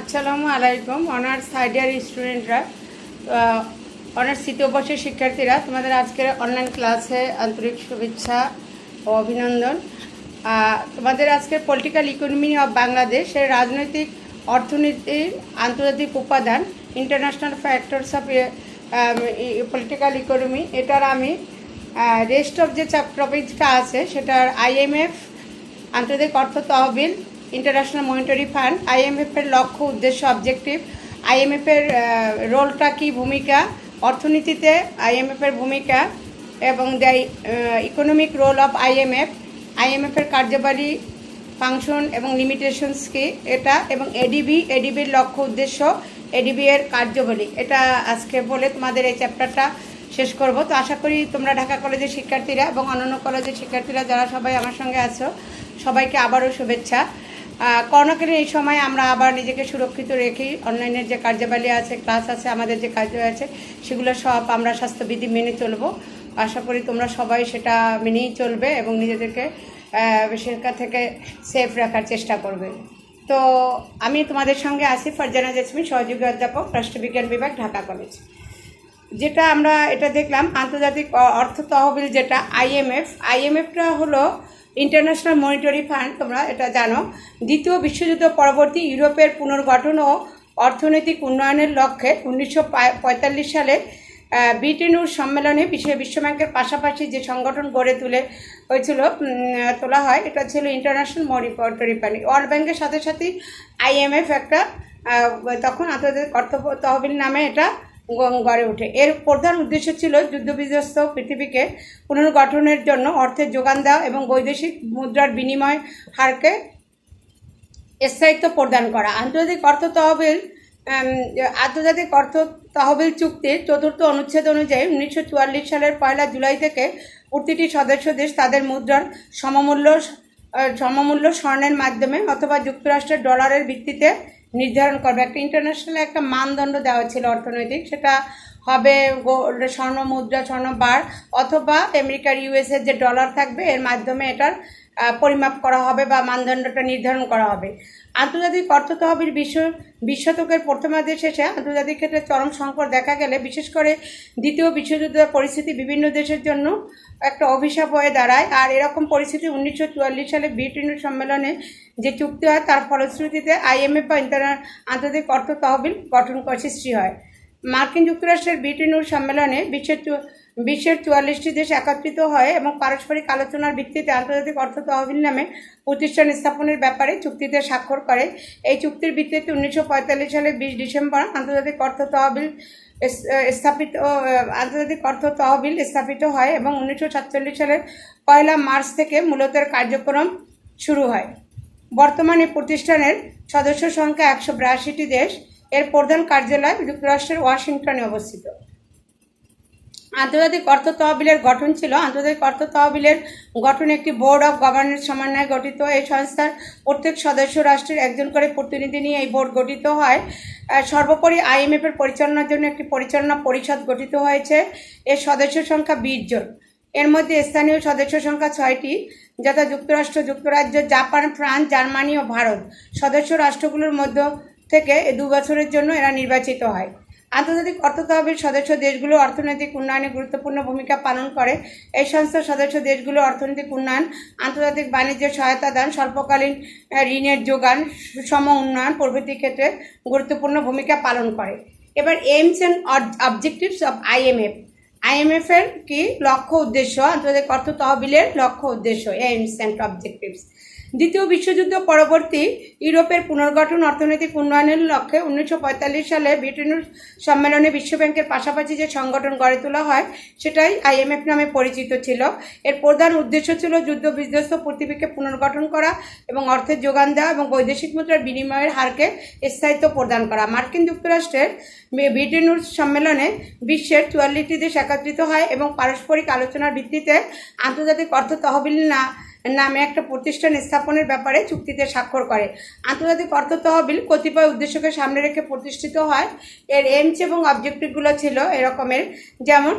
আসসালামু আলাইকুম honours third year স্টুডেন্টরা, অনার্স তৃতীয় বর্ষের শিক্ষার্থীরা, তোমাদের আজকের অনলাইন ক্লাসে আন্তরিক শুভেচ্ছা ও অভিনন্দন। তোমাদের আজকের পলিটিক্যাল ইকোনমি অফ বাংলাদেশের রাজনৈতিক অর্থনীতির আন্তর্জাতিক উপাদান international factors of political economy, এটার আমি রেস্ট অফ যে টপিকটা আছে সেটার IMF, আন্তর্জাতিক অর্থ তহবিল, ইন্টারন্যাশনাল মনিটারি ফান্ড, IMF-এর লক্ষ্য উদ্দেশ্য অবজেক্টিভ, IMF-এর রোলটা কী, ভূমিকা অর্থনীতিতে IMF-এর ভূমিকা এবং দ্য ইকোনমিক রোল অফ IMF-এর কার্যবাহী ফাংশন এবং লিমিটেশনস কী এটা, এবং এডিবির লক্ষ্য উদ্দেশ্য, এডিবি-এর কার্যবলী, এটা আজকে বলে তোমাদের এই চ্যাপ্টারটা শেষ করব। তো আশা করি তোমরা ঢাকা কলেজের শিক্ষার্থীরা এবং অন্যান্য কলেজের শিক্ষার্থীরা যারা সবাই আমার সঙ্গে আছো, সবাইকে আবারও শুভেচ্ছা। করোনাকালীন এই সময় আমরা আবার নিজেকে সুরক্ষিত রেখে অনলাইনের যে কার্যাবলী আছে, ক্লাস আছে, আমাদের যে কার্য আছে, সেগুলো সব আমরা স্বাস্থ্যবিধি মেনে চলবো। আশা করি তোমরা সবাই সেটা মেনেই চলবে এবং নিজেদেরকে সেখান থেকে সেফ রাখার চেষ্টা করবে। তো আমি তোমাদের সঙ্গে আছি ফারজানা জেসমিন, সহযোগী অধ্যাপক, রাষ্ট্রবিজ্ঞান বিভাগ, ঢাকা কলেজ। যেটা আমরা এটা দেখলাম আন্তর্জাতিক অর্থ তহবিল, যেটা IMFটা হলো ইন্টারন্যাশনাল মনিটারি ফান্ড, তোমরা এটা জানো। দ্বিতীয় বিশ্বযুদ্ধ পরবর্তী ইউরোপের পুনর্গঠন ও অর্থনৈতিক উন্নয়নের লক্ষ্যে 1945 সালে ব্রিটেনুর সম্মেলনে বিশ্বব্যাংকের পাশাপাশি যে সংগঠন গড়ে তোলা হয়, এটা ছিল ইন্টারন্যাশনাল মনিটারি ফান্ড। ওয়ার্ল্ড ব্যাংকের সাথে সাথে IMF একটা তখন আন্তর্জাতিক অর্থ তহবিল নামে এটা গড়ে ওঠে। এর প্রধান উদ্দেশ্য ছিল যুদ্ধবিধ্বস্ত পৃথিবীকে পুনর্গঠনের জন্য অর্থের যোগান দেওয়া এবং বৈদেশিক মুদ্রার বিনিময় হারকে স্থায়িত্ব প্রদান করা। আন্তর্জাতিক অর্থ তহবিল চুক্তির 4th অনুচ্ছেদ অনুযায়ী 1944 সালের 1 জুলাই থেকে প্রতিটি সদস্য দেশ তাদের মুদ্রার সমমূল্য স্বর্ণের মাধ্যমে অথবা যুক্তরাষ্ট্রের ডলারের ভিত্তিতে নির্ধারণ করবে। একটা ইন্টারন্যাশনাল একটা মানদণ্ড দেওয়া ছিল অর্থনৈতিক, সেটা হবে স্বর্ণ মুদ্রা, স্বর্ণ বার, অথবা আমেরিকার USA যে ডলার থাকবে এর মাধ্যমে এটার পরিমাপ করা হবে বা মানদণ্ডটা নির্ধারণ করা হবে। আন্তর্জাতিক অর্থ তহবিল 20 শতকের প্রথমার্ধে শেষে আন্তর্জাতিক ক্ষেত্রে চরম সংকট দেখা গেলে, বিশেষ করে দ্বিতীয় বিশ্বযুদ্ধের পরিস্থিতি বিভিন্ন দেশের জন্য একটা অভিশাপ হয়ে দাঁড়ায়। আর এরকম পরিস্থিতি 1944 সালে ব্রিটেনের সম্মেলনে যে চুক্তি হয় তার ফলশ্রুতিতে IMF বা আন্তর্জাতিক অর্থ তহবিল গঠন সৃষ্টি হয়। মার্কিন যুক্তরাষ্ট্রের ব্রিটেনের সম্মেলনে বিশ্বের 44টি দেশ একত্রিত হয় এবং পারস্পরিক আলোচনার ভিত্তিতে আন্তর্জাতিক অর্থ তহবিল নামে প্রতিষ্ঠান স্থাপনের ব্যাপারে চুক্তিতে স্বাক্ষর করে। এই চুক্তির ভিত্তিতে 1945 সালে 20 ডিসেম্বর আন্তর্জাতিক অর্থ তহবিল স্থাপিত হয় এবং 1947 সালের 1 মার্চ থেকে মূলত কার্যক্রম শুরু হয়। বর্তমানে প্রতিষ্ঠানের সদস্য সংখ্যা 182টি দেশ। এর প্রধান কার্যালয় যুক্তরাষ্ট্রের ওয়াশিংটনে অবস্থিত। আন্তর্জাতিক অর্থ তহবিলের গঠন ছিল, আন্তর্জাতিক অর্থ তহবিলের গঠন একটি বোর্ড অফ গভর্নর সমন্বয়ে গঠিত। এই সংস্থার প্রত্যেক সদস্য রাষ্ট্রের একজন করে প্রতিনিধি নিয়ে এই বোর্ড গঠিত হয়। সর্বোপরি IMF-এর পরিচালনার জন্য একটি পরিচালনা পরিষদ গঠিত হয়েছে। এর সদস্য সংখ্যা 20 জন। এর মধ্যে স্থানীয় সদস্য সংখ্যা 6টি, যথা যুক্তরাষ্ট্র, যুক্তরাজ্য, জাপান, ফ্রান্স, জার্মানি ও ভারত। সদস্য রাষ্ট্রগুলোর মধ্য থেকে 2 বছরের জন্য এরা নির্বাচিত হয়। আন্তর্জাতিক অর্থ তহবিল সদস্য দেশগুলো অর্থনৈতিক উন্নয়নে গুরুত্বপূর্ণ ভূমিকা পালন করে। এই সংস্থার সদস্য দেশগুলো অর্থনৈতিক উন্নয়ন, আন্তর্জাতিক বাণিজ্যের সহায়তা দান, স্বল্পকালীন ঋণের যোগান, সুষম উন্নয়ন প্রভৃতি ক্ষেত্রে গুরুত্বপূর্ণ ভূমিকা পালন করে। এবার এইমস অ্যান্ড অবজেক্টিভস অফ IMF-এর কি লক্ষ্য উদ্দেশ্য, আন্তর্জাতিক অর্থ তহবিলের লক্ষ্য উদ্দেশ্য, এইমস অ্যান্ড অবজেক্টিভস। দ্বিতীয় বিশ্বযুদ্ধ পরবর্তী ইউরোপের পুনর্গঠন অর্থনৈতিক উন্নয়নের লক্ষ্যে 1945 সালে ব্রিটেনের সম্মেলনে বিশ্বব্যাংকের পাশাপাশি যে সংগঠন গড়ে তোলা হয় সেটাই IMF নামে পরিচিত ছিল। এর প্রধান উদ্দেশ্য ছিল যুদ্ধ বিধ্বস্ত পৃথিবীকে পুনর্গঠন করা এবং অর্থের যোগান দেওয়া এবং বৈদেশিক মুদ্রার বিনিময়ের হারকে স্থায়িত্ব প্রদান করা। মার্কিন যুক্তরাষ্ট্রের ব্রিটেনের সম্মেলনে বিশ্বের 44টি দেশ একত্রিত হয় এবং পারস্পরিক আলোচনার ভিত্তিতে আন্তর্জাতিক অর্থ তহবিল নামে একটা প্রতিষ্ঠান স্থাপনের ব্যাপারে চুক্তিতে স্বাক্ষর করে। আন্তর্জাতিক অর্থ তহবিল কতিপয় উদ্দেশ্যকে সামনে রেখে প্রতিষ্ঠিত হয়। এর এইমস এবং অবজেক্টিভগুলো ছিল এরকমের, যেমন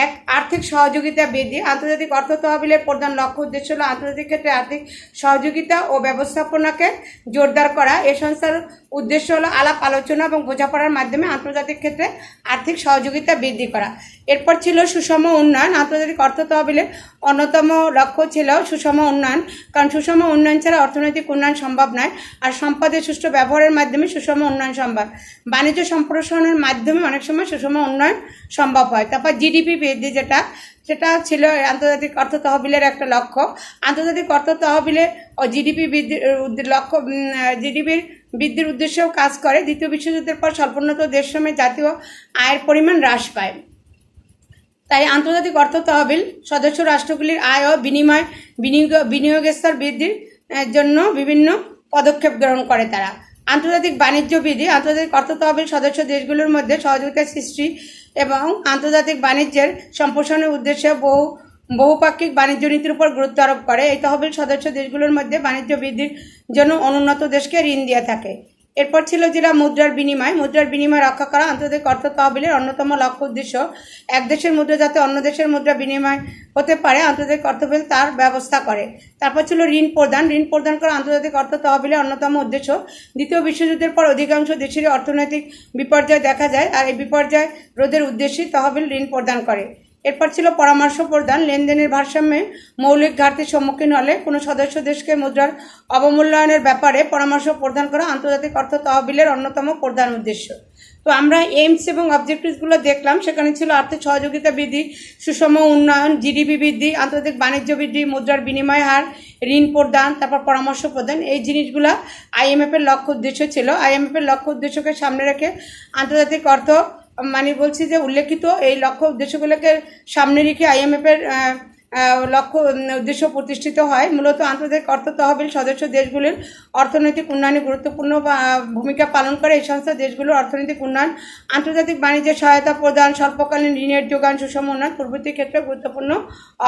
এক, আর্থিক সহযোগিতা বৃদ্ধি। আন্তর্জাতিক অর্থ তহবিলের প্রধান লক্ষ্য উদ্দেশ্য হল আন্তর্জাতিক ক্ষেত্রে আর্থিক সহযোগিতা ও ব্যবস্থাপনাকে জোরদার করা। এ সংস্থার উদ্দেশ্য হলো আলাপ আলোচনা এবং বোঝাপড়ার মাধ্যমে আন্তর্জাতিক ক্ষেত্রে আর্থিক সহযোগিতা বৃদ্ধি করা। এরপর ছিল সুষম উন্নয়ন। আন্তর্জাতিক অর্থ তহবিলের অন্যতম লক্ষ্য ছিল সুষম উন্নয়ন, কারণ সুষম উন্নয়ন ছাড়া অর্থনৈতিক উন্নয়ন সম্ভব নয়, আর সম্পদের সুষ্ঠু ব্যবহারের মাধ্যমে সুষম উন্নয়ন সম্ভব। বাণিজ্য সম্প্রসারণের মাধ্যমে অনেক সময় সুষম উন্নয়ন সম্ভব হয়। তারপর জিডিপি বৃদ্ধি, সেটা ছিল আন্তর্জাতিক অর্থ তহবিলের একটা লক্ষ্য। আন্তর্জাতিক অর্থ তহবিলে জিডিপি বৃদ্ধির লক্ষ্য, জিডিপির বৃদ্ধির উদ্দেশ্যেও কাজ করে। দ্বিতীয় বিশ্বযুদ্ধের পর স্বল্পোন্নত দেশসমূহে জাতীয় আয়ের পরিমাণ হ্রাস পায়, তাই আন্তর্জাতিক অর্থ তহবিল সদস্য রাষ্ট্রগুলির আয় ও বিনিয়োগের স্তর বৃদ্ধির জন্য বিভিন্ন পদক্ষেপ গ্রহণ করে তারা। আন্তর্জাতিক বাণিজ্য বৃদ্ধি। আন্তর্জাতিক অর্থ তহবিল সদস্য দেশগুলোর মধ্যে সহযোগিতা সৃষ্টি এবং আন্তর্জাতিক বাণিজ্যের সম্প্রসারণের উদ্দেশ্যে বহুপাক্ষিক বাণিজ্য নীতির উপর গুরুত্ব আরোপ করে। এই তহবিল সদস্য দেশগুলোর মধ্যে বাণিজ্য বৃদ্ধির জন্য অনুন্নত দেশকে ঋণ দিয়ে থাকে। এরপর ছিল যেটা মুদ্রার বিনিময়। মুদ্রার বিনিময় রক্ষা করা আন্তর্জাতিক অর্থ তহবিলের অন্যতম লক্ষ্য উদ্দেশ্য। এক দেশের মুদ্রা যাতে অন্য দেশের মুদ্রা বিনিময় হতে পারে আন্তর্জাতিক অর্থ তহবিল তার ব্যবস্থা করে। তারপর ছিল ঋণ প্রদান। ঋণ প্রদান করা আন্তর্জাতিক অর্থ তহবিলের অন্যতম উদ্দেশ্য। দ্বিতীয় বিশ্বযুদ্ধের পর অধিকাংশ দেশেরই অর্থনৈতিক বিপর্যয় দেখা যায়, আর এই বিপর্যয় রোধের উদ্দেশ্যেই তহবিল ঋণ প্রদান করে। এরপর ছিল পরামর্শ প্রদান। লেনদেনের ভারসাম্যে মৌলিক ঘাটতির সম্মুখীন হলে কোনো সদস্য দেশকে মুদ্রার অবমূল্যায়নের ব্যাপারে পরামর্শ প্রদান করা আন্তর্জাতিক অর্থ তহবিলের অন্যতম প্রধান উদ্দেশ্য। তো আমরা এইমস এবং অবজেক্টিভসগুলো দেখলাম। সেখানে ছিল আর্থিক সহযোগিতা বৃদ্ধি, সুষম উন্নয়ন, জিডিপি বৃদ্ধি, আন্তর্জাতিক বাণিজ্য বৃদ্ধি, মুদ্রার বিনিময় হার, ঋণ প্রদান, তারপর পরামর্শ প্রদান। এই জিনিসগুলো আইএমএফের লক্ষ্য উদ্দেশ্য ছিল। আইএমএফের লক্ষ্য উদ্দেশ্যকে সামনে রেখে আন্তর্জাতিক অর্থ বলছি যে উল্লেখিত এই লক্ষ্য উদ্দেশ্যগুলোকে সামনে রেখে আইএমএফের লক্ষ্য উদ্দেশ্য প্রতিষ্ঠিত হয়। মূলত আন্তর্জাতিক অর্থ তহবিল সদস্য দেশগুলির অর্থনৈতিক উন্নয়নে গুরুত্বপূর্ণ ভূমিকা পালন করে। এই সংস্থা দেশগুলোর অর্থনৈতিক উন্নয়ন, আন্তর্জাতিক বাণিজ্যের সহায়তা প্রদান, স্বল্পকালীন ঋণের যোগান, সুষম উন্নয়ন প্রভৃতি ক্ষেত্রে গুরুত্বপূর্ণ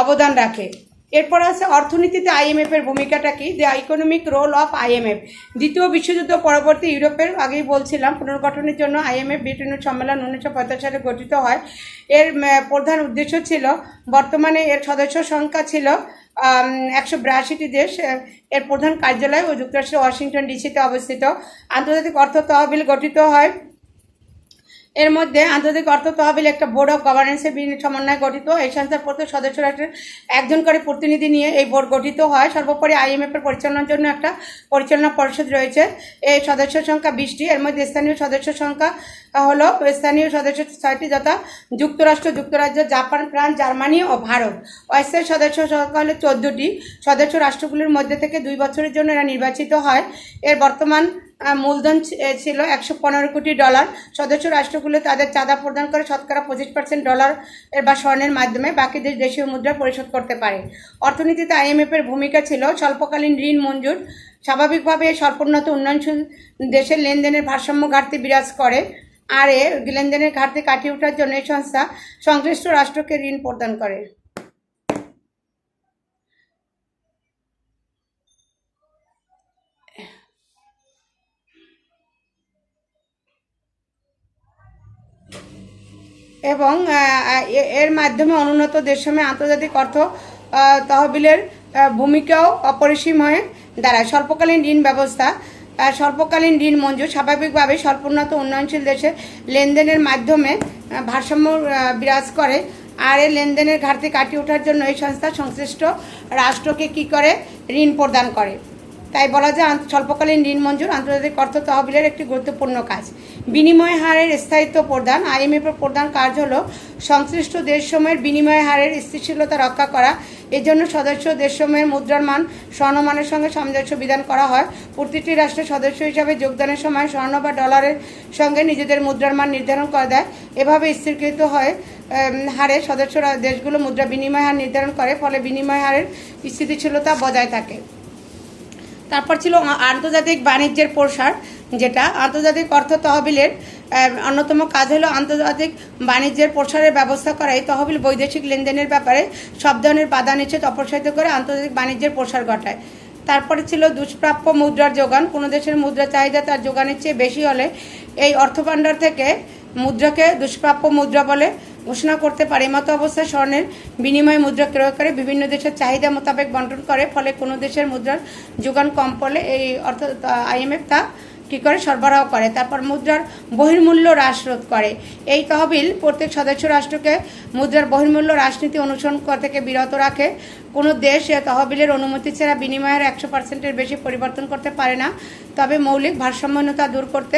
অবদান রাখে। এরপর আছে অর্থনীতিতে আইএমএফের ভূমিকাটা কি, the economic role of IMF. দ্বিতীয় বিশ্বযুদ্ধ পরবর্তী ইউরোপের, আগেই বলছিলাম, পুনর্গঠনের জন্য আইএমএফ ব্রিটেনের সম্মেলন 1945 সালে গঠিত হয়। এর প্রধান উদ্দেশ্য ছিল, বর্তমানে এর সদস্য সংখ্যা ছিল 182টি দেশ। এর প্রধান কার্যালয় ও যুক্তরাষ্ট্রের ওয়াশিংটন ডিসিতে অবস্থিত। আন্তর্জাতিক অর্থ তহবিল গঠিত হয়। এর মধ্যে আন্তর্জাতিক অর্থ তহবিল একটা বোর্ড অফ গভর্নেন্সের সমন্বয়ে গঠিত। এই সংস্থার প্রত্যেক সদস্য রাষ্ট্রের একজন করে প্রতিনিধি নিয়ে এই বোর্ড গঠিত হয়। সর্বোপরি আইএমএফের পরিচালনার জন্য একটা পরিচালনা পরিষদ রয়েছে। এই সদস্য সংখ্যা 20টি। এর মধ্যে স্থানীয় সদস্য সংখ্যা হলো, স্থানীয় সদস্য 6টি, যথা যুক্তরাষ্ট্র, যুক্তরাজ্য, জাপান, ফ্রান্স, জার্মানি ও ভারত। অস্থায়ী সদস্য সংখ্যা হলো 14টি। সদস্য রাষ্ট্রগুলির মধ্যে থেকে 2 বছরের জন্য এরা নির্বাচিত হয়। এর বর্তমান মূলধন ছিল $115 কোটি। সদস্য রাষ্ট্রগুলো তাদের চাঁদা প্রদান করে শতকরা 25% ডলার বা স্বর্ণের মাধ্যমে বাকি দেশীয় মুদ্রা পরিশোধ করতে পারে। অর্থনীতিতে আইএমএফের ভূমিকা ছিল স্বল্পকালীন ঋণ মঞ্জুর। স্বাভাবিকভাবে স্বল্পোন্নত উন্নয়নশীল দেশের লেনদেনের ভারসাম্য ঘাটতি বিরাজ করে, আর এ লেনদেনের ঘাটতি কাটিয়ে ওঠার জন্য এই সংস্থা সংশ্লিষ্ট রাষ্ট্রকে ঋণ প্রদান করে। এবং এর মাধ্যমে অনুন্নত দেশসমূহে আন্তর্জাতিক অর্থ তহবিলের ভূমিকাও অপরিসীম হয়ে দাঁড়ায়। স্বল্পকালীন ঋণ ব্যবস্থা। স্বল্পকালীন ঋণ মঞ্জুর। স্বাভাবিকভাবে স্বল্পোন্নত উন্নয়নশীল দেশে লেনদেনের মাধ্যমে ভারসাম্য বিরাজ করে, আর এই লেনদেনের ঘাটতি কাটিয়ে ওঠার জন্য এই সংস্থা সংশ্লিষ্ট রাষ্ট্রকে কী করে, ঋণ প্রদান করে। তাই বলা যায় স্বল্পকালীন ঋণ মঞ্জুর আন্তর্জাতিক অর্থ তহবিলের একটি গুরুত্বপূর্ণ কাজ। বিনিময় হারের স্থায়িত্ব প্রদান। আইএমএফের প্রধান কাজ হলো সংশ্লিষ্ট দেশসমূহের বিনিময় হারের স্থিতিশীলতা রক্ষা করা। এজন্য সদস্য দেশসমূহের মুদ্রার মান স্বর্ণমানের সঙ্গে সামঞ্জস্য বিধান করা হয়। প্রতিটি রাষ্ট্রের সদস্য হিসাবে যোগদানের সময় স্বর্ণ বা ডলারের সঙ্গে নিজেদের মুদ্রার মান নির্ধারণ করে দেয়। এভাবে স্থিরকৃত হয় হারে সদস্য দেশগুলো মুদ্রা বিনিময় হার নির্ধারণ করে, ফলে বিনিময় হারের স্থিতিশীলতা বজায় থাকে। তারপর ছিল আন্তর্জাতিক বাণিজ্যের প্রসার, যেটা আন্তর্জাতিক অর্থ তহবিলের অন্যতম কাজ হলো আন্তর্জাতিক বাণিজ্যের প্রসারের ব্যবস্থা করা। এই তহবিল বৈদেশিক লেনদেনের ব্যাপারে সব ধরনের বাধা নিষেধ অপসারিত করে আন্তর্জাতিক বাণিজ্যের প্রসার ঘটায়। তারপরে ছিল দুষ্প্রাপ্য মুদ্রার যোগান। কোনো দেশের মুদ্রা চাহিদা তার যোগানের চেয়ে বেশি হলে এই অর্থভাণ্ডার থেকে মুদ্রাকে দুষ্প্রাপ্য মুদ্রা বলে ঘোষণা করতে পারে। মতো অবস্থায় স্বর্ণের বিনিময় মুদ্রা ক্রয় করে বিভিন্ন দেশের চাহিদা মোতাবেক বন্টন করে, ফলে কোনো দেশের মুদ্রার যোগান কম পড়লে এই অর্থাৎ IMF তা কী করে সরবরাহ করে। তারপর মুদ্রার বহির্মূল্য হ্রাস রোধ করে। এই তহবিল প্রত্যেক সদস্য রাষ্ট্রকে মুদ্রার বহির্মূল্য রাজনীতি অনুসরণ থেকে বিরত রাখে। কোনো দেশ তহবিলের অনুমতি ছাড়া বিনিময়ের 100%-এর বেশি পরিবর্তন করতে পারে না। তবে মৌলিক ভারসাম্যহীনতা দূর করতে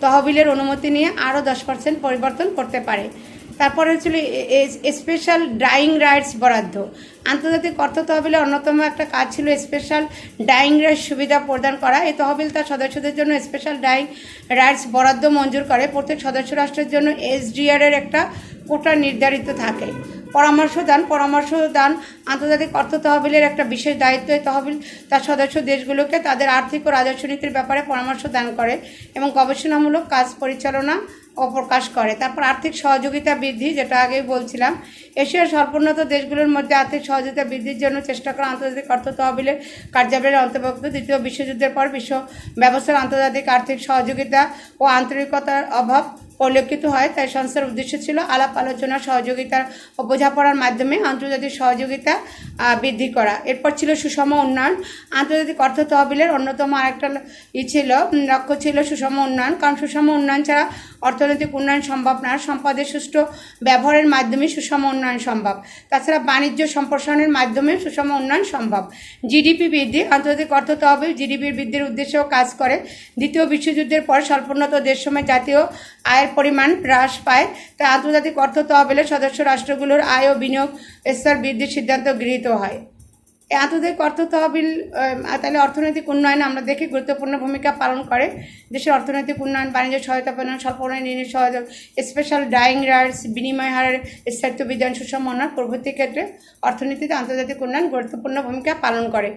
তহবিলের অনুমতি নিয়ে আরও 10% পরিবর্তন করতে পারে। তারপরে হচ্ছিল স্পেশাল ড্রাইং রাইটস বরাদ্দ। আন্তর্জাতিক অর্থ তহবিলের অন্যতম একটা কাজ ছিল স্পেশাল ড্রাইং রাইটস সুবিধা প্রদান করা। এই তহবিল তার সদস্যদের জন্য স্পেশাল ড্রাইং রাইটস বরাদ্দ মঞ্জুর করে। প্রত্যেক সদস্য রাষ্ট্রের জন্য SDR-এর একটা কোটা নির্ধারিত থাকে। পরামর্শ দান আন্তর্জাতিক অর্থ তহবিলের একটা বিশেষ দায়িত্ব। এই তহবিল তার সদস্য দেশগুলোকে তাদের আর্থিক ও রাজস্ব নীতির ব্যাপারে পরামর্শ দান করে এবং গবেষণামূলক কাজ পরিচালনা ও প্রকাশ করে। তারপর আর্থিক সহযোগিতা বৃদ্ধি, যেটা আগেই বলছিলাম। এশিয়ার স্বল্পোন্নত দেশগুলোর মধ্যে আর্থিক সহযোগিতা বৃদ্ধির জন্য চেষ্টা করা আন্তর্জাতিক অর্থ তহবিলের কার্যাবলীর অন্তর্ভুক্ত। দ্বিতীয় বিশ্বযুদ্ধের পর বিশ্ব ব্যবস্থার আন্তর্জাতিক আর্থিক সহযোগিতা ও আন্তরিকতার অভাব পরিলক্ষিত হয়। তাই সংস্থার উদ্দেশ্য ছিল আলাপ আলোচনা, সহযোগিতার ও বোঝাপড়ার মাধ্যমে আন্তর্জাতিক সহযোগিতা বৃদ্ধি করা। এরপর ছিল সুষম উন্নয়ন। আন্তর্জাতিক অর্থ তহবিলের অন্যতম আরেকটা লক্ষ্য ছিল সুষম উন্নয়ন, কারণ সুষম উন্নয়ন ছাড়া অর্থনৈতিক উন্নয়ন সম্ভব না। সম্পদের সুষ্ঠু ব্যবহারের মাধ্যমে সুষম উন্নয়ন সম্ভব। তাছাড়া বাণিজ্য সম্প্রসারণের মাধ্যমে সুষম উন্নয়ন সম্ভব। GDP বৃদ্ধি। আন্তর্জাতিক অর্থ তহবিল GDP বৃদ্ধির উদ্দেশ্যেও কাজ করে। দ্বিতীয় বিশ্বযুদ্ধের পর স্বল্পোন্নত দেশসমূহে জাতীয় আয়ের পরিমাণ হ্রাস পায়। তাই আন্তর্জাতিক অর্থ তহবিলের সদস্য রাষ্ট্রগুলোর আয় ও বিনিয়োগ স্তর বৃদ্ধির সিদ্ধান্ত গৃহীত হয়। এই আন্তর্জাতিক অর্থ তহবিল তাহলে অর্থনৈতিক উন্নয়নে আমরা দেখি গুরুত্বপূর্ণ ভূমিকা পালন করে। দেশের অর্থনৈতিক উন্নয়ন, বাণিজ্য সহায়তা প্রদান, স্বল্প ঋণের সহযোগ, স্পেশাল ড্রাইং রাইটস, বিনিময় হারের স্থায়িত্ব বিধান, সুষম উন্নয়ন প্রভৃতি ক্ষেত্রে অর্থনীতিতে আন্তর্জাতিক উন্নয়ন গুরুত্বপূর্ণ ভূমিকা পালন করে।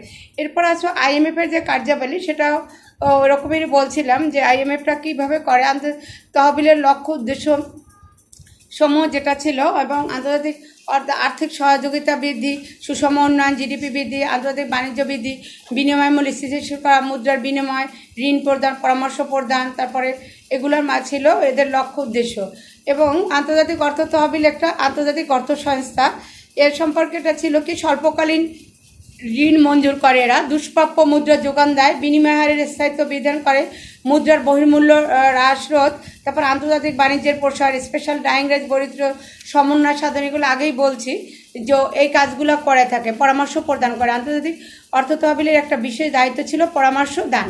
এরপর আসো IMF-এর যে কার্যাবলী, সেটাও ওরকমই বলছিলাম যে IMF-টা কীভাবে করে। তহবিলের লক্ষ্য উদ্দেশ্য সমূহ যেটা ছিল এবং আন্তর্জাতিক আর্থিক সহযোগিতা বৃদ্ধি, সুষম উন্নয়ন, GDP বৃদ্ধি, আন্তর্জাতিক বাণিজ্য বৃদ্ধি, বিনিময় মূল্য স্থিতিশীল করা, মুদ্রার বিনিময়, ঋণ প্রদান, পরামর্শ প্রদান, তারপরে এগুলোর ছিল এদের লক্ষ্য উদ্দেশ্য। এবং আন্তর্জাতিক অর্থ তহবিল একটা আন্তর্জাতিক অর্থ সংস্থা। এর সম্পর্কে এটা ছিল কি স্বল্পকালীন ঋণ মঞ্জুর করে এরা, দুষ্প্রাপ্য মুদ্রা যোগান দেয়, বিনিময় হারের স্থায়িত্ব বিধান করে, মুদ্রার বহির্মূল্য হ্রাস রোধ, তারপর আন্তর্জাতিক বাণিজ্যের প্রসার, স্পেশাল ড্রাইং রাইটস বরিদ্র সমন্বয় সাধন, এগুলো আগেই বলছি যে এই কাজগুলো করে থাকে। পরামর্শ প্রদান করে। আন্তর্জাতিক অর্থ তহবিলের একটা বিশেষ দায়িত্ব ছিল পরামর্শ দান।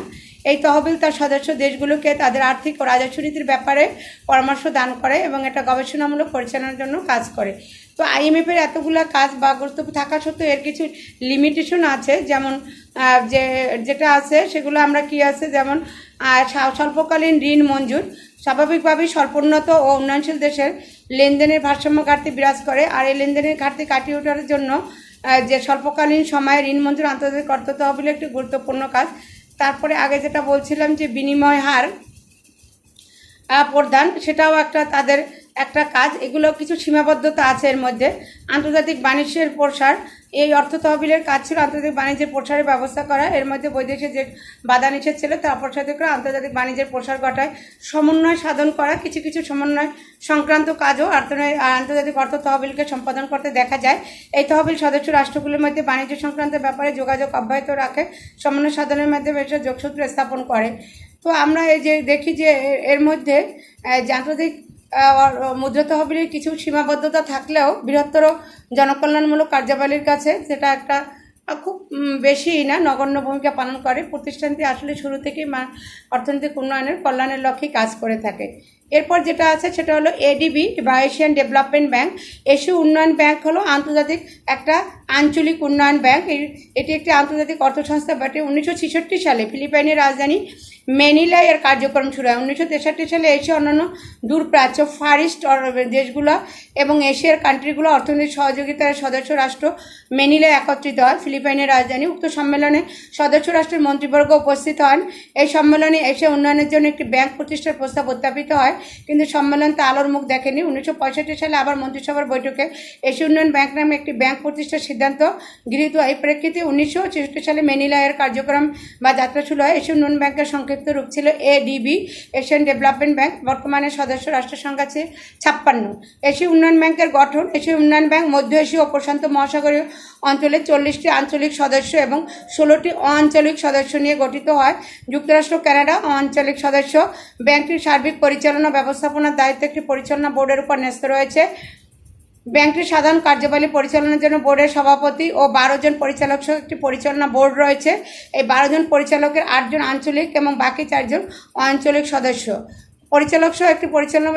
এই তহবিল তার সদস্য দেশগুলোকে তাদের আর্থিক ও রাজস্ব নীতির ব্যাপারে পরামর্শ দান করে এবং এটা গবেষণামূলক পরিচালনার জন্য কাজ করে। তো IMF-এর এতগুলো কাজ বা গুরুত্ব থাকা সত্ত্বেও এর কিছু লিমিটেশন আছে, যেমন যেটা আছে সেগুলো আমরা কি আছে, যেমন স্বল্পকালীন ঋণ মঞ্জুর। স্বাভাবিকভাবেই স্বল্পোন্নত ও উন্নয়নশীল দেশের লেনদেনের ভারসাম্য ঘাটতি বিরাজ করে, আর এই লেনদেনের ঘাটতি কাটিয়ে ওঠার জন্য যে স্বল্পকালীন সময়ে ঋণ মঞ্জুর আন্তর্জাতিক অর্থ তহবিলের একটি গুরুত্বপূর্ণ কাজ। তারপরে আগে যেটা বলছিলাম যে বিনিময় হার প্রদান, সেটাও তাদের একটা কাজ। এগুলো কিছু সীমাবদ্ধতা আছে এর মধ্যে। আন্তর্জাতিক বাণিজ্যের প্রসার, এই অর্থ তহবিলের কাজ ছিল আন্তর্জাতিক বাণিজ্যের প্রসারের ব্যবস্থা করা। এর মধ্যে বৈদেশিক যে বাধা নিষেধ ছিল তা অপসারিত করে আন্তর্জাতিক বাণিজ্যের প্রসার ঘটায়। সমন্বয় সাধন করা, কিছু কিছু সমন্বয় সংক্রান্ত কাজও আন্তর্জাতিক অর্থ তহবিলকে সম্পাদন করতে দেখা যায়। এই তহবিল সদস্য রাষ্ট্রগুলোর মধ্যে বাণিজ্য সংক্রান্ত ব্যাপারে যোগাযোগ অব্যাহত রাখে, সমন্বয় সাধনের মাধ্যমে এসব যোগসূত্র স্থাপন করে। তো আমরা এই যে দেখি যে এর মধ্যে যে আন্তর্জাতিক মুদ্রা তহবিলের কিছু সীমাবদ্ধতা থাকলেও বৃহত্তর জনকল্যাণমূলক কার্যাবলীর কাছে সেটা একটা খুব বেশি না, নগণ্য ভূমিকা পালন করে। প্রতিষ্ঠানটি আসলে শুরু থেকেই অর্থনৈতিক উন্নয়নের কল্যাণের লক্ষ্যে কাজ করে থাকে। এরপর যেটা আছে সেটা হলো ADB বা এশিয়ান ডেভেলপমেন্ট ব্যাংক। এশীয় উন্নয়ন ব্যাংক হলো আন্তর্জাতিক একটা আঞ্চলিক উন্নয়ন ব্যাংক। এটি একটি আন্তর্জাতিক অর্থ সংস্থা বটে। 1966 সালে ফিলিপাইনের রাজধানী ম্যানিলায় এর কার্যক্রম শুরু হয়। 1963 সালে এশিয়া অন্যান্য দূরপ্রাচ্য ফার ইস্ট দেশগুলো এবং এশিয়ার কান্ট্রিগুলো অর্থনৈতিক সহযোগিতার সদস্য রাষ্ট্র ম্যানিলায় একত্রিত হয়, ফিলিপাইনের রাজধানী। উক্ত সম্মেলনে সদস্য রাষ্ট্রের মন্ত্রীবর্গ উপস্থিত হন। এই সম্মেলনে এশিয়া উন্নয়নের জন্য একটি ব্যাংক প্রতিষ্ঠার প্রস্তাব উত্থাপিত হয়, কিন্তু সম্মেলন তা আলোর মুখ দেখেনি। 1965 সালে আবার মন্ত্রিসভার বৈঠকে এশিয়া উন্নয়ন ব্যাংক নামে একটি ব্যাংক প্রতিষ্ঠার সিদ্ধান্ত গৃহীত হয়। এই প্রেক্ষিতে 1966 সালে ম্যানিলা এর কার্যক্রম বা যাত্রা শুরু হয়। এশিয়া উন্নয়ন ব্যাংকের সংক্ষিপ্ত সংক্ষিপ্ত রূপ ছিল এডিবি, এশিয়ান ডেভেলপমেন্ট ব্যাংক। বর্তমানে সদস্য রাষ্ট্র সংখ্যা আছে 56। এশীয় উন্নয়ন ব্যাংকের গঠন: এশীয় উন্নয়ন ব্যাংক মধ্য এশীয় ও প্রশান্ত মহাসাগরীয় অঞ্চলে 40টি আঞ্চলিক সদস্য এবং 16টি অআঞ্চলিক সদস্য নিয়ে গঠিত হয়। যুক্তরাষ্ট্র, কানাডা অআঞ্চলিক সদস্য। ব্যাংকটির সার্বিক পরিচালনা ব্যবস্থাপনার দায়িত্ব একটি পরিচালনা বোর্ডের উপর ন্যস্ত রয়েছে। ব্যাংকটির সাধারণ কার্যবাহী পরিচালনার জন্য বোর্ডের সভাপতি ও 12 জন পরিচালক সহ একটি পরিচালনা বোর্ড রয়েছে। এই 12 জন পরিচালকের 8 জন আঞ্চলিক এবং বাকি 4 জন অআঞ্চলিক সদস্য। পরিচালক সহ একটি পরিচালনা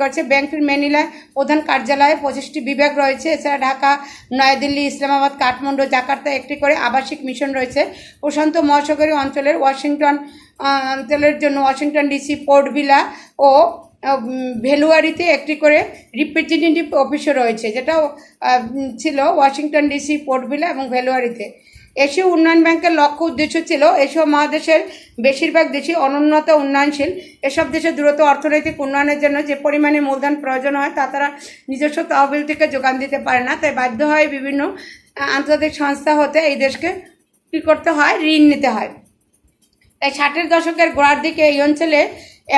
করছে। ব্যাংকটির ম্যানিলায় প্রধান কার্যালয়ে 25টি বিভাগ রয়েছে। এছাড়া ঢাকা, নয়াদিল্লি, ইসলামাবাদ, কাঠমান্ডু, জাকার্তা একটি করে আবাসিক মিশন রয়েছে। প্রশান্ত মহাসাগরীয় অঞ্চলের ওয়াশিংটন অঞ্চলের জন্য ওয়াশিংটন ডিসি, পোর্ট ভিলা ও ভেলুয়ারিতে একটি করে রিপ্রেজেন্টেটিভ অফিসও রয়েছে, যেটাও ছিল ওয়াশিংটন ডিসি, পোর্ট ভিলা এবং ভেলুয়ারিতে। এশীয় উন্নয়ন ব্যাংকের লক্ষ্য উদ্দেশ্য ছিল এশীয় মহাদেশের বেশিরভাগ দেশই অনুন্নত উন্নয়নশীল। এসব দেশে দ্রুত অর্থনৈতিক উন্নয়নের জন্য যে পরিমাণে মূলধন প্রয়োজন হয় তা তারা নিজস্ব তহবিল থেকে যোগান দিতে পারে না, তাই বাধ্য হয় বিভিন্ন আন্তর্জাতিক সংস্থা হতে এই দেশকে কী করতে হয়, ঋণ নিতে হয়। তাই 60-এর দশকের গোড়ার দিকে এই অঞ্চলে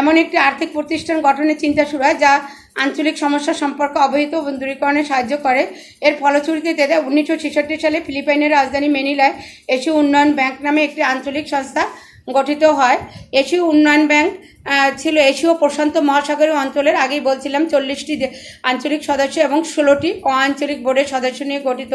এমন একটি আর্থিক প্রতিষ্ঠান গঠনের চিন্তা শুরু হয় যা আঞ্চলিক সমস্যা সম্পর্কে অবহিত এবং দূরীকরণে সাহায্য করে। এর ফলশ্রুতিতে 1966 সালে ফিলিপাইনের রাজধানী ম্যানিলায় এশীয় উন্নয়ন ব্যাংক নামে একটি আঞ্চলিক সংস্থা গঠিত হয়। এশীয় উন্নয়ন ব্যাংক ছিল এশীয় প্রশান্ত মহাসাগরীয় অঞ্চলের, আগেই বলছিলাম, 40টি আঞ্চলিক সদস্য এবং 16টি অআঞ্চলিক বোর্ডের সদস্য নিয়ে গঠিত।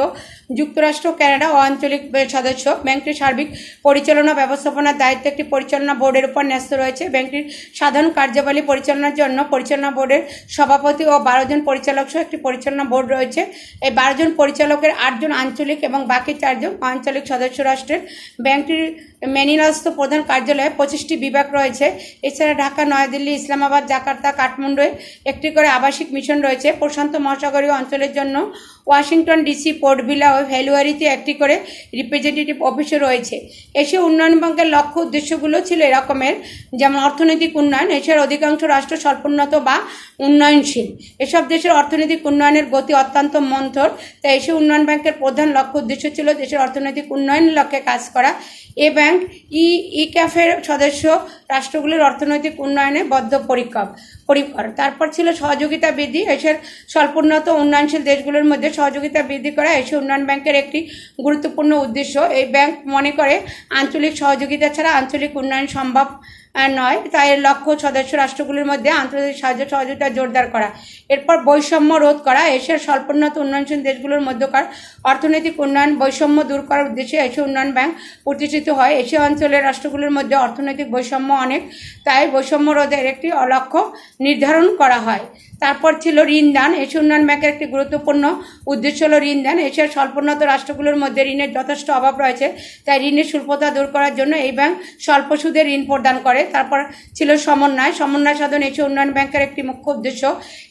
যুক্তরাষ্ট্র, কানাডা অআঞ্চলিক সদস্য। ব্যাংকটির সার্বিক পরিচালনা ব্যবস্থাপনার দায়িত্ব একটি পরিচালনা বোর্ডের উপর ন্যস্ত রয়েছে। ব্যাংকটির সাধারণ কার্যাবলী পরিচালনার জন্য পরিচালনা বোর্ডের সভাপতি ও 12 জন পরিচালক সহ একটি পরিচালনা বোর্ড রয়েছে। এই 12 জন পরিচালকের 8 জন আঞ্চলিক এবং বাকি 4 জন আঞ্চলিক সদস্য রাষ্ট্রের। ব্যাংকটির ম্যানিলাস্থ প্রধান কার্যালয়ে 25টি বিভাগ রয়েছে। এছাড়া ঢাকা, নয়াদিল্লি, ইসলামাবাদ, জাকার্তা, কাঠমান্ডুয়ে একটি করে আবাসিক মিশন রয়েছে। প্রশান্ত মহাসাগরীয় অঞ্চলের জন্য ওয়াশিংটন ডিসি, পোর্ট ভিলা ও ভ্যালুয়ারিতে একটি করে রিপ্রেজেন্টেটিভ অফিসও রয়েছে। এশীয় উন্নয়ন ব্যাংকের লক্ষ্য উদ্দেশ্যগুলো ছিল এরকমের, যেমন অর্থনৈতিক উন্নয়ন। এশিয়ার অধিকাংশ রাষ্ট্র স্বল্পোন্নত বা উন্নয়নশীল। এসব দেশের অর্থনৈতিক উন্নয়নের গতি অত্যন্ত মন্থর, তাই এশীয় উন্নয়ন ব্যাংকের প্রধান লক্ষ্য উদ্দেশ্য ছিল দেশের অর্থনৈতিক উন্নয়নের লক্ষ্যে কাজ করা। ব্যাংক ইক্যাফের সদস্য রাষ্ট্রগুলির অর্থনৈতিক উন্নয়নে বদ্ধপরিকর। তারপর ছিল সহযোগিতা বৃদ্ধি। এশিয়ার স্বল্পোন্নত উন্নয়নশীল দেশগুলোর মধ্যে সহযোগিতা বৃদ্ধি করা এশীয় উন্নয়ন ব্যাংকের একটি গুরুত্বপূর্ণ উদ্দেশ্য। এই ব্যাংক মনে করে আঞ্চলিক সহযোগিতা ছাড়া আঞ্চলিক উন্নয়ন সম্ভব নয়, তাই এর লক্ষ্য সদস্য রাষ্ট্রগুলির মধ্যে আন্তর্জাতিক সাহায্য সহযোগিতা জোরদার করা। এরপর বৈষম্য রোধ করা। এশিয়ার স্বল্পোন্নত উন্নয়নশীল দেশগুলোর মধ্যকার অর্থনৈতিক উন্নয়ন বৈষম্য দূর করার উদ্দেশ্যে এশীয় উন্নয়ন ব্যাংক প্রতিষ্ঠিত হয়। এশীয় অঞ্চলের রাষ্ট্রগুলির মধ্যে অর্থনৈতিক বৈষম্য অনেক, তাই বৈষম্য রোধের একটি লক্ষ্য নির্ধারণ করা হয়। তারপর ছিল ঋণ দান। এশীয় উন্নয়ন ব্যাংকের একটি গুরুত্বপূর্ণ উদ্দেশ্য হল ঋণ দান। এশিয়ার স্বল্পোন্নত রাষ্ট্রগুলোর মধ্যে ঋণের যথেষ্ট অভাব রয়েছে, তাই ঋণের স্বল্পতা দূর করার জন্য এই ব্যাংক স্বল্প সুদে ঋণ প্রদান করে। তারপর ছিল সমন্বয় সাধন। এশীয় উন্নয়ন ব্যাংকের একটি মুখ্য উদ্দেশ্য।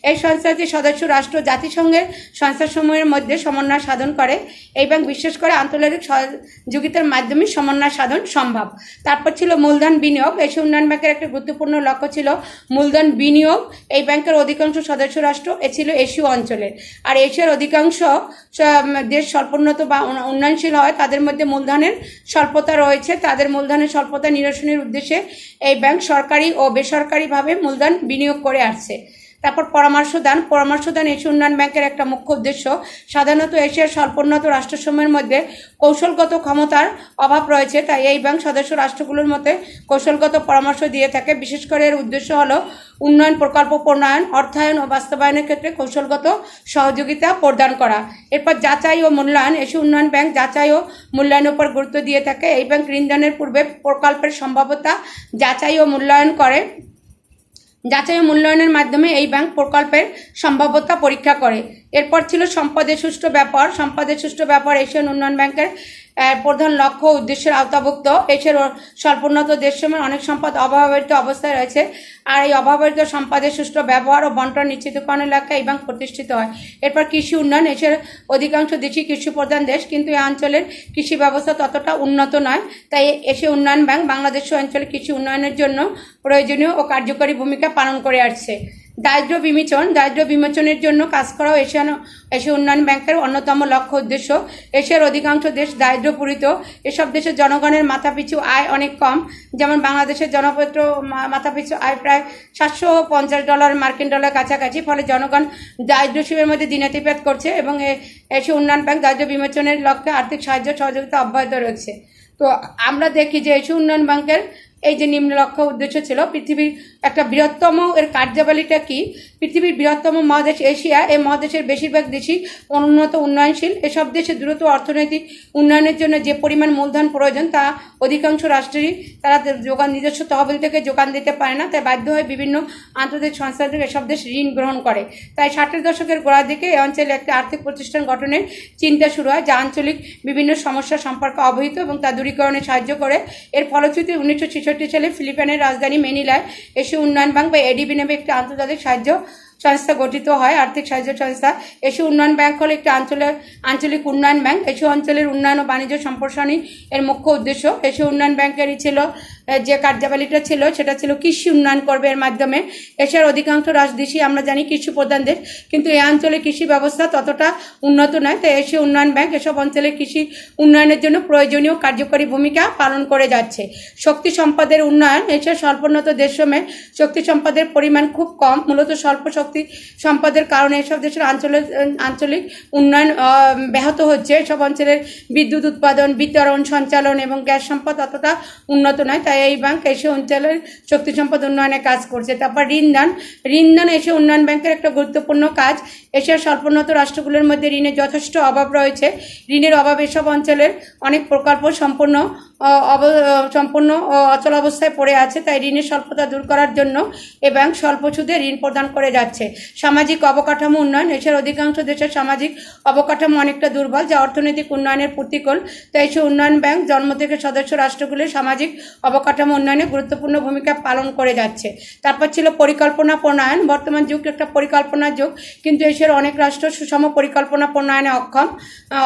এই সংস্থাটি সদস্য রাষ্ট্র জাতিসংঘের সংস্থাসমূহের মধ্যে সমন্বয় সাধন করে। এই ব্যাংক বিশেষ করে আন্তর্জাতিক সহযোগিতার মাধ্যমে সমন্বয় সাধন সম্ভব। তারপর ছিল মূলধন বিনিয়োগ। এশীয় উন্নয়ন ব্যাংকের একটি গুরুত্বপূর্ণ লক্ষ্য ছিল মূলধন বিনিয়োগ। এই ব্যাংকের অধিকাংশ সদস্য রাষ্ট্র ছিল এশীয় অঞ্চলের, আর এশিয়ার অধিকাংশ দেশ স্বল্পোন্নত বা উন্নয়নশীল হয়, তাদের মধ্যে মূলধনের স্বল্পতা রয়েছে। তাদের মূলধনের স্বল্পতা নিরসনের উদ্দেশ্যে এই ব্যাংক সরকারি ও বেসরকারিভাবে মূলধন বিনিয়োগ করে আসছে। তারপর পরামর্শ দান এশীয় উন্নয়ন ব্যাংকের একটা মুখ্য উদ্দেশ্য। সাধারণত এশিয়ার স্বল্পোন্নত রাষ্ট্রসমূহের মধ্যে কৌশলগত ক্ষমতার অভাব রয়েছে, তাই এই ব্যাংক সদস্য রাষ্ট্রগুলোর মধ্যে কৌশলগত পরামর্শ দিয়ে থাকে। বিশেষ করে এর উদ্দেশ্য হলো উন্নয়ন প্রকল্প প্রণয়ন, অর্থায়ন ও বাস্তবায়নের ক্ষেত্রে কৌশলগত সহযোগিতা প্রদান করা। এরপর যাচাই ও মূল্যায়ন। এশীয় উন্নয়ন ব্যাংক যাচাই ও মূল্যায়নের উপর গুরুত্ব দিয়ে থাকে। এই ব্যাংক ঋণদানের পূর্বে প্রকল্পের সম্ভাব্যতা যাচাই ও মূল্যায়ন করে। যাচাই ও মূল্যায়নের মাধ্যমে এই ব্যাংক প্রকল্পের সম্ভাব্যতা পরীক্ষা করে। এরপর ছিল সম্পদের সুষ্ঠু ব্যাপার। এশিয়ান উন্নয়ন ব্যাংকের প্রধান লক্ষ্য উদ্দেশ্যের আওতাভুক্ত। এশিয়ার স্বল্পোন্নত দেশসমূহের অনেক সম্পদ অব্যবহৃত অবস্থায় রয়েছে, আর এই অব্যবহৃত সম্পদের সুষ্ঠু ব্যবহার ও বন্টন নিশ্চিতকরণের লক্ষ্যে এই ব্যাংক প্রতিষ্ঠিত হয়। এরপর কৃষি উন্নয়ন। এশিয়ার অধিকাংশ দেশই কৃষি প্রধান দেশ, কিন্তু এই অঞ্চলের কৃষি ব্যবস্থা ততটা উন্নত নয়, তাই এশীয় উন্নয়ন ব্যাংক বাংলাদেশ অঞ্চলে কৃষি উন্নয়নের জন্য প্রয়োজনীয় ও কার্যকরী ভূমিকা পালন করে আসছে। দারিদ্র্য বিমোচনের জন্য কাজ করাও এশীয় উন্নয়ন ব্যাংকের অন্যতম লক্ষ্য উদ্দেশ্য। এশিয়ার অধিকাংশ দেশ দারিদ্র্যপীড়িত। এসব দেশের জনগণের মাথাপিছু আয় অনেক কম। যেমন বাংলাদেশের জনপত্র মাথাপিছু আয় প্রায় $750 মার্কিন ডলার কাছাকাছি। ফলে জনগণ দারিদ্র্য সীমার মধ্যে দিনাতিপাত করছে এবং এশীয় উন্নয়ন ব্যাংক দারিদ্র্য বিমোচনের লক্ষ্যে আর্থিক সাহায্য সহযোগিতা অব্যাহত রয়েছে। তো আমরা দেখি যে এশীয় উন্নয়ন ব্যাংকের এই যে নিম্ন লক্ষ্য উদ্দেশ্য ছিল, পৃথিবীর একটা বৃহত্তম এর কার্যাবলীটা কি, পৃথিবীর বৃহত্তম মহাদেশ এশিয়া, এই মহাদেশের বেশিরভাগ দেশই অনুন্নত উন্নয়নশীল। এসব দেশে দ্রুত অর্থনৈতিক উন্নয়নের জন্য যে পরিমাণ মূলধন প্রয়োজন তা অধিকাংশ রাষ্ট্রেরই তারা নিজস্ব তহবিল থেকে যোগান দিতে পারে না, তাই বাধ্য হয়ে বিভিন্ন আন্তর্জাতিক সংস্থা থেকে এসব দেশ ঋণ গ্রহণ করে। তাই 60-এর দশকের গোড়ার দিকে এই অঞ্চলে একটি আর্থিক প্রতিষ্ঠান গঠনের চিন্তা শুরু হয়, যা আঞ্চলিক বিভিন্ন সমস্যা সম্পর্কে অবহিত এবং তা দূরীকরণে সাহায্য করে। এর ফলশ্রুতিতে 1966 সালে ফিলিপাইনের রাজধানী ম্যানিলায় এশীয় উন্নয়ন ব্যাংক বা এডিবি নামে একটি আন্তর্জাতিক সাহায্য সংস্থা গঠিত হয়। আর্থিক সাহায্য সংস্থা এশীয় উন্নয়ন ব্যাংক হলো একটি আঞ্চলিক উন্নয়ন ব্যাংক। এশীয় অঞ্চলের উন্নয়ন ও বাণিজ্য সম্প্রসারণই এর মুখ্য উদ্দেশ্য। এশীয় উন্নয়ন ব্যাংকেরই ছিল যে কার্যাবলীটা ছিল সেটা ছিল কৃষি উন্নয়ন করবে এর মাধ্যমে। এশিয়ার অধিকাংশ দেশই আমরা জানি কৃষি প্রধান দেশ, কিন্তু এই অঞ্চলে কৃষি ব্যবস্থা ততটা উন্নত নয়। তাই এশীয় উন্নয়ন ব্যাংক এসব অঞ্চলের কৃষি উন্নয়নের জন্য প্রয়োজনীয় কার্যকরী ভূমিকা পালন করে যাচ্ছে। শক্তি সম্পদের উন্নয়ন, এশিয়ার স্বল্পোন্নত দেশসমূহে শক্তি সম্পদের পরিমাণ খুব কম। মূলত স্বল্প শক্তি সম্পদের কারণে এসব দেশের আঞ্চলিক উন্নয়ন ব্যাহত হচ্ছে। এসব অঞ্চলের বিদ্যুৎ উৎপাদন, বিতরণ, সঞ্চালন এবং গ্যাস সম্পদ অতটা উন্নত নয়। তাই এই ব্যাংক এশীয় অঞ্চলের শক্তি সম্পদ উন্নয়নে কাজ করছে। তারপর ঋণদান এশীয় উন্নয়ন ব্যাংকের একটা গুরুত্বপূর্ণ কাজ। এশিয়ার স্বল্পোন্নত রাষ্ট্রগুলোর মধ্যে ঋণের যথেষ্ট অভাব রয়েছে। ঋণের অভাব এসব অঞ্চলের অনেক প্রকল্প সম্পূর্ণ অচল অবস্থায় পড়ে আছে। তাই ঋণের স্বল্পতা দূর করার জন্য এ ব্যাংক স্বল্প সুদে ঋণ প্রদান করে যাচ্ছে। সামাজিক অবকাঠামো উন্নয়ন, এশিয়ার অধিকাংশ দেশের সামাজিক অবকাঠামো অনেকটা দুর্বল, যা অর্থনৈতিক উন্নয়নের প্রতিকূল। তাই এশীয় উন্নয়ন ব্যাংক জন্ম থেকে সদস্য রাষ্ট্রগুলির সামাজিক অবকাঠামো উন্নয়নে গুরুত্বপূর্ণ ভূমিকা পালন করে যাচ্ছে। তারপর ছিল পরিকল্পনা প্রণয়ন। বর্তমান যুগ একটা পরিকল্পনার যুগ, কিন্তু এশিয়ার অনেক রাষ্ট্র সুষম পরিকল্পনা প্রণয়নে অক্ষম,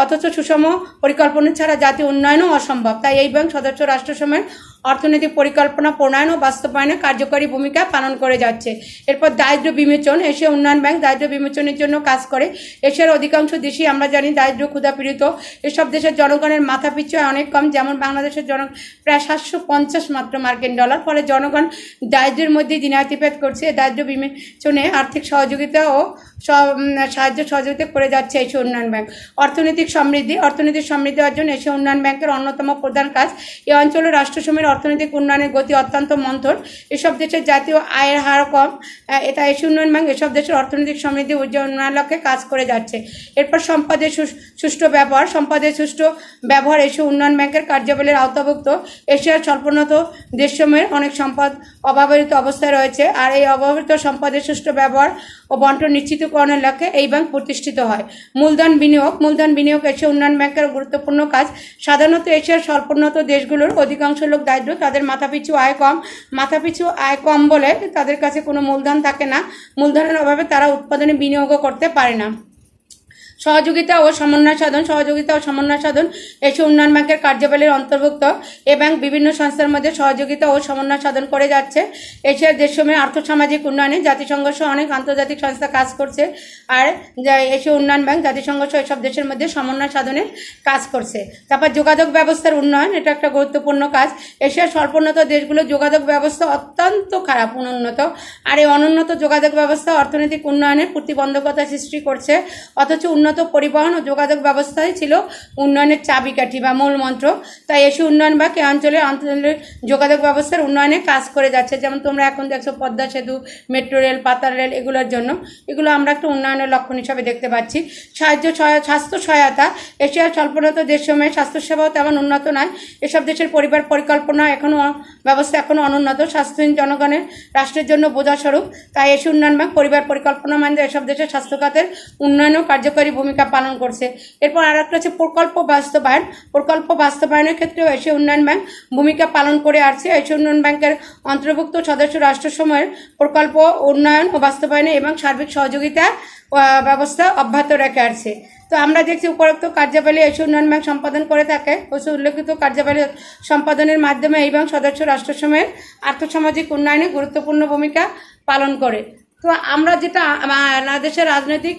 অথচ সুষম পরিকল্পনা ছাড়া জাতীয় উন্নয়নও অসম্ভব। তাই এই ব্যাংক সদস্য রাষ্ট্রসমূহের অর্থনৈতিক পরিকল্পনা প্রণয়ন ও বাস্তবায়নে কার্যকরী ভূমিকা পালন করে যাচ্ছে। এরপর দারিদ্র্য বিমোচন, এশীয় উন্নয়ন ব্যাংক দারিদ্র্য বিমোচনের জন্য কাজ করে। এশিয়ার অধিকাংশ দেশই আমরা জানি দারিদ্র্য ক্ষুধাপীড়িত। এসব দেশের জনগণের মাথাপিছু অনেক কম। যেমন বাংলাদেশের প্রায় 750 মাত্র মার্কিন ডলার। ফলে জনগণ দারিদ্র্যের মধ্যে দিনাতিপাত করছে। দারিদ্র্য বিমোচনে আর্থিক সহযোগিতা ও সহযোগিতা করে যাচ্ছে এশীয় উন্নয়ন ব্যাংক। অর্থনৈতিক সমৃদ্ধি অর্জন এশীয় উন্নয়ন ব্যাংকের অন্যতম প্রধান কাজ। এই অঞ্চলের রাষ্ট্রসমূহের অর্থনৈতিক উন্নয়নের গতি অত্যন্ত মন্থর। এসব দেশের জাতীয় আয়ের হার কম। এটা এশীয় উন্নয়ন ব্যাংক এসব দেশের অর্থনৈতিক সমৃদ্ধি উন্নয়নের লক্ষ্যে কাজ করে যাচ্ছে। এরপর সম্পদের সুষ্ঠু ব্যবহার এশীয় উন্নয়ন ব্যাংকের কার্যাবলীর আওতাভুক্ত। এশিয়ার স্বল্পোন্নত দেশসমূহের অনেক সম্পদ অব্যবহৃত অবস্থায় রয়েছে, আর এই অব্যবহৃত সম্পদের সুষ্ঠু ব্যবহার ও বন্টন নিশ্চিতকরণের লক্ষ্যে এই ব্যাংক প্রতিষ্ঠিত হয়। মূলধন বিনিয়োগ এশীয় উন্নয়ন ব্যাংকের গুরুত্বপূর্ণ কাজ। সাধারণত এশিয়ার স্বল্পোন্নত দেশগুলোর অধিকাংশ লোক দারিদ্র, তাদের মাথাপিছু আয় কম বলে তাদের কাছে কোনো মূলধন থাকে না। মূলধনের অভাবে তারা উৎপাদনে বিনিয়োগও করতে পারে না। সহযোগিতা ও সমন্বয় সাধন এশীয় উন্নয়ন ব্যাংকের কার্যাবলীর অন্তর্ভুক্ত। এ ব্যাংক বিভিন্ন সংস্থার মধ্যে সহযোগিতা ও সমন্বয় সাধন করে যাচ্ছে। এশিয়ার দেশসমূহের আর্থসামাজিক উন্নয়নে জাতিসংঘ সহ অনেক আন্তর্জাতিক সংস্থা কাজ করছে, আর এশীয় উন্নয়ন ব্যাংক জাতিসংঘ সহ এসব দেশের মধ্যে সমন্বয় সাধনের কাজ করছে। তারপর যোগাযোগ ব্যবস্থার উন্নয়ন, এটা একটা গুরুত্বপূর্ণ কাজ। এশিয়ার স্বল্পোন্নত দেশগুলোর যোগাযোগ ব্যবস্থা অত্যন্ত খারাপ, অনুন্নত, আর এই অনুন্নত যোগাযোগ ব্যবস্থা অর্থনৈতিক উন্নয়নের প্রতিবন্ধকতা সৃষ্টি করছে। অথচ উন্নত পরিবহন ও যোগাযোগ ব্যবস্থাই ছিল উন্নয়নের চাবিকাঠি বা মূল মন্ত্র। তাই এশীয় উন্নয়ন ব্যাংক এই অঞ্চলের যোগাযোগ ব্যবস্থার উন্নয়নে কাজ করে যাচ্ছে। যেমন তোমরা এখন দেখছো পদ্মা সেতু, মেট্রো রেল, পাতাল রেল, এগুলো আমরা একটা উন্নয়নের লক্ষণ হিসাবে দেখতে পাচ্ছি। স্বাস্থ্য সহায়তা, এশিয়ার স্বল্পোন্নত দেশসমূহে স্বাস্থ্যসেবাও তেমন উন্নত নয়। এসব দেশের পরিবার পরিকল্পনা ব্যবস্থা এখনও অনুন্নত, স্বাস্থ্যহীন জনগণের রাষ্ট্রের জন্য বোঝাস্বরূপ। তাই এশীয় উন্নয়ন ব্যাংক পরিবার পরিকল্পনা মানে এসব দেশের স্বাস্থ্য খাতের উন্নয়নও কার্যকরী ভূমিকা পালন করছে। এরপর আর একটা হচ্ছে প্রকল্প বাস্তবায়নের ক্ষেত্রেও এশীয় উন্নয়ন ব্যাংক ভূমিকা পালন করে আসছে। এশীয় উন্নয়ন ব্যাংকের অন্তর্ভুক্ত সদস্য রাষ্ট্রসমূহের প্রকল্প উন্নয়ন ও বাস্তবায়নে এবং সার্বিক সহযোগিতা ব্যবস্থা অব্যাহত রেখে আসছে। তো আমরা দেখছি উপরোক্ত কার্যাবলী এশীয় উন্নয়ন ব্যাংক সম্পাদন করে থাকে। উল্লেখিত কার্যাবলী সম্পাদনের মাধ্যমে এই ব্যাংক সদস্য রাষ্ট্রসমূহের আর্থসামাজিক উন্নয়নে গুরুত্বপূর্ণ ভূমিকা পালন করে। তো আমরা যেটা দেশের রাজনৈতিক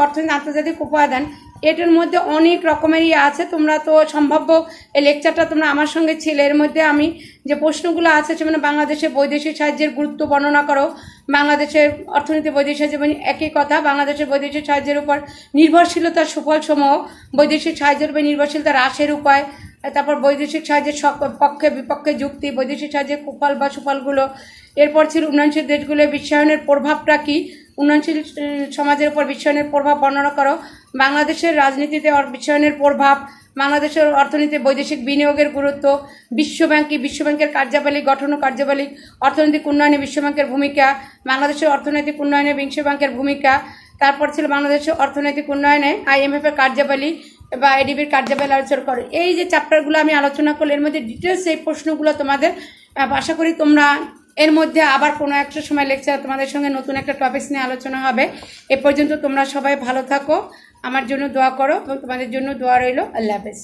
অর্থনৈতিক আন্তর্জাতিক উপাদান, এটার মধ্যে অনেক রকমেরই আছে। তোমরা তো সম্ভাব্য এই লেকচারটা তোমরা আমার সঙ্গে ছিলে, এর মধ্যে আমি যে প্রশ্নগুলো আছে সেখানে বাংলাদেশের বৈদেশিক সাহায্যের গুরুত্ব বর্ণনা করো, বাংলাদেশের অর্থনীতি বৈদেশিক সাহায্য, মানে একই কথা, বাংলাদেশের বৈদেশিক সাহায্যের উপর নির্ভরশীলতার সুফলসমূহ, বৈদেশিক সাহায্যের উপর নির্ভরশীলতা হ্রাসের উপায়, তারপর বৈদেশিক সাহায্যের পক্ষে বিপক্ষে যুক্তি, বৈদেশিক সাহায্যের কুফল বা সুফলগুলো। এরপর ছিল উন্নয়নশীল দেশগুলোর বিশ্বায়নের প্রভাবটা কী, উন্নয়নশীল সমাজের উপর বিশ্বায়নের প্রভাব বর্ণনা করো, বাংলাদেশের রাজনীতিতে বিশ্বায়নের প্রভাব, বাংলাদেশের অর্থনীতিতে বৈদেশিক বিনিয়োগের গুরুত্ব, বিশ্বব্যাংকের কার্যাবলী গঠন ও কার্যাবলী, অর্থনৈতিক উন্নয়নে বিশ্বব্যাংকের ভূমিকা, বাংলাদেশের অর্থনৈতিক উন্নয়নে বিশ্বব্যাংকের ভূমিকা। তারপর ছিল বাংলাদেশের অর্থনৈতিক উন্নয়নে IMF এর কার্যাবলী বা ADB-র কার্যাবলী আলোচনা করো। এই যে চ্যাপ্টারগুলো আমি আলোচনা করলে এর মধ্যে ডিটেলস এই প্রশ্নগুলো তোমাদের, আশা করি তোমরা এর মধ্যে আবার কোনো একটা সময় লেকচার তোমাদের সঙ্গে নতুন একটা টপিকস নিয়ে আলোচনা হবে। এ পর্যন্ত তোমরা সবাই ভালো থাকো, আমার জন্য দোয়া করো এবং তোমাদের জন্য দোয়া রইল। আল্লাহ হাফেজ।